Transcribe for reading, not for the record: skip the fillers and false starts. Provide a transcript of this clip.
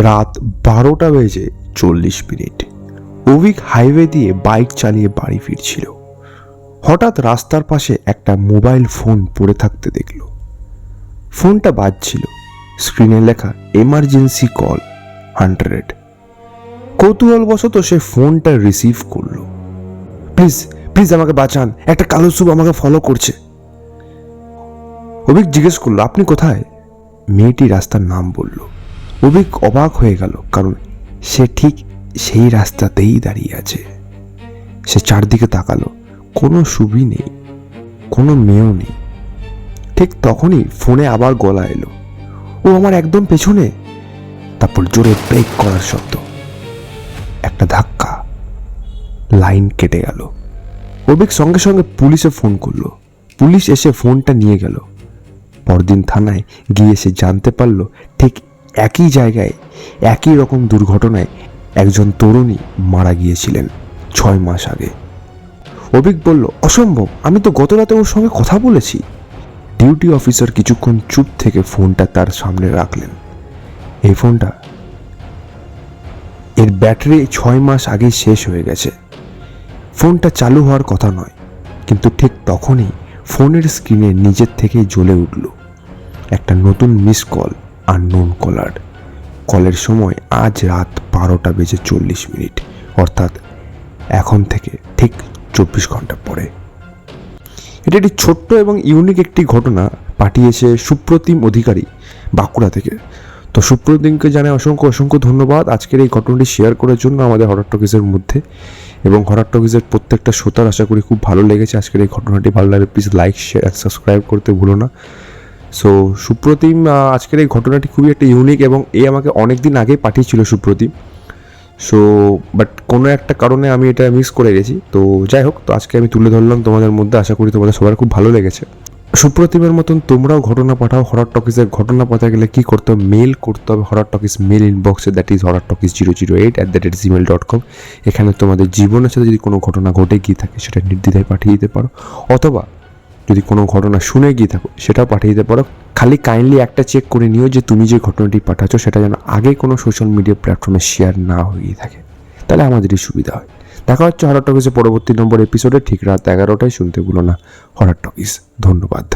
রাত 12:40। অভিক হাইওয়ে দিয়ে বাইক চালিয়ে বাড়ি ফিরছিল। হঠাৎ রাস্তার পাশে একটা মোবাইল ফোন পড়ে থাকতে দেখল। ফোনটা বাজছিল, স্ক্রিনে লেখা এমার্জেন্সি কল 100। কৌতূহলবশত সে ফোনটা রিসিভ করলো। প্লিজ প্লিজ আমাকে বাঁচান, একটা কালো সুপ আমাকে ফলো করছে। অভিক জিজ্ঞেস করলো, আপনি কোথায়? মেয়েটি রাস্তার নাম বলল। অভিক অবাক হয়ে গেল, কারণ সে ঠিক সেই রাস্তাতেই দাঁড়িয়ে আছে। সে চারদিকে তাকালো, কোনো সুবি নেই, কোনো মেয়েও নেই। ঠিক তখনই ফোনে আবার গলা এলো, ও আমার একদম পেছনে। তারপর জোরে ব্রেক করার শব্দ, একটা ধাক্কা, লাইন কেটে গেল। অভিক সঙ্গে সঙ্গে পুলিশে ফোন করলো। পুলিশ এসে ফোনটা নিয়ে গেল। পরদিন থানায় গিয়ে সে জানতে পারলো, ঠিক একই জায়গায় একই রকম দুর্ঘটনায় একজন তরুণী মারা গিয়েছিলেন 6 মাস আগে। অভিক বলল, অসম্ভব, আমি তো গত রাতে ওর সঙ্গে কথা বলেছি। ডিউটি অফিসার কিছুক্ষণ চুপ থেকে ফোনটা তার সামনে রাখলেন। এই ফোনটা, এর ব্যাটারি 6 মাস আগেই শেষ হয়ে গেছে। ফোনটা চালু হওয়ার কথা নয়, কিন্তু ঠিক তখনই ফোনের স্ক্রিনে নিজের থেকেই জ্বলে উঠল একটা নতুন মিস কল, আননোন কলার। কলের সময় আজ রাত 12:40, অর্থাৎ এখন থেকে ঠিক 24 ঘন্টা পরে। এটি একটি ছোট্ট এবং ইউনিক একটি ঘটনা পাঠিয়েছে সুপ্রতিম অধিকারী, বাঁকুড়া থেকে। তো সুপ্রতিমকে জানাই অসংখ্য অসংখ্য ধন্যবাদ আজকের এই ঘটনাটি শেয়ার করার জন্য আমাদের হরর টকিজের মধ্যে। এবং হরর টকিজের প্রত্যেকটা শ্রোতার আশা করি খুব ভালো লেগেছে আজকের এই ঘটনাটি। ভালো লাগলে please like, share and subscribe করতে ভুলো না। সো সুপ্রতিম, আজকের এই ঘটনাটি খুবই একটা ইউনিক, এবং এ আমাকে অনেক দিন আগে পাঠিয়েছিল সুপ্রতিম। সো বাট কোনো একটা কারণে আমি এটা মিস করে গেছি। তো যাই হোক, তো আজকে আমি তুলে ধরলাম তোমাদের মধ্যে। আশা করি তোমাদের সবার খুব ভালো লেগেছে। সুপ্রতিমের মতন তোমরাও ঘটনা পাঠাও। হরর টকিজের ঘটনা পাঠাতে গেলে কী করতে হবে? মেল করতে হবে হরর টকিজ মেল ইনবক্সে, দ্যাট ইজ horrortalkies008@gmail.com। এখানে তোমাদের জীবনের সাথে যদি কোনো ঘটনা ঘটে গিয়ে থাকে সেটা নির্দ্বিধায় পাঠিয়ে দিতে পারো, অথবা যদি কোনো ঘটনা শুনে গিয়ে থাকো সেটাও পাঠিয়ে দিতে পারো। খালি কাইন্ডলি একটা চেক করে নিও যে তুমি যে ঘটনাটি পাঠাচ্ছ সেটা যেন আগে কোনো সোশ্যাল মিডিয়া প্ল্যাটফর্মে শেয়ার না হয়ে থাকে, তাহলে আমাদেরই সুবিধা হয়। দেখা হচ্ছে হরর টকিজের পরবর্তী নম্বর এপিসোডে ঠিক রাত 11টায়। শুনতে ভুলো না হরর টকিজ। ধন্যবাদ।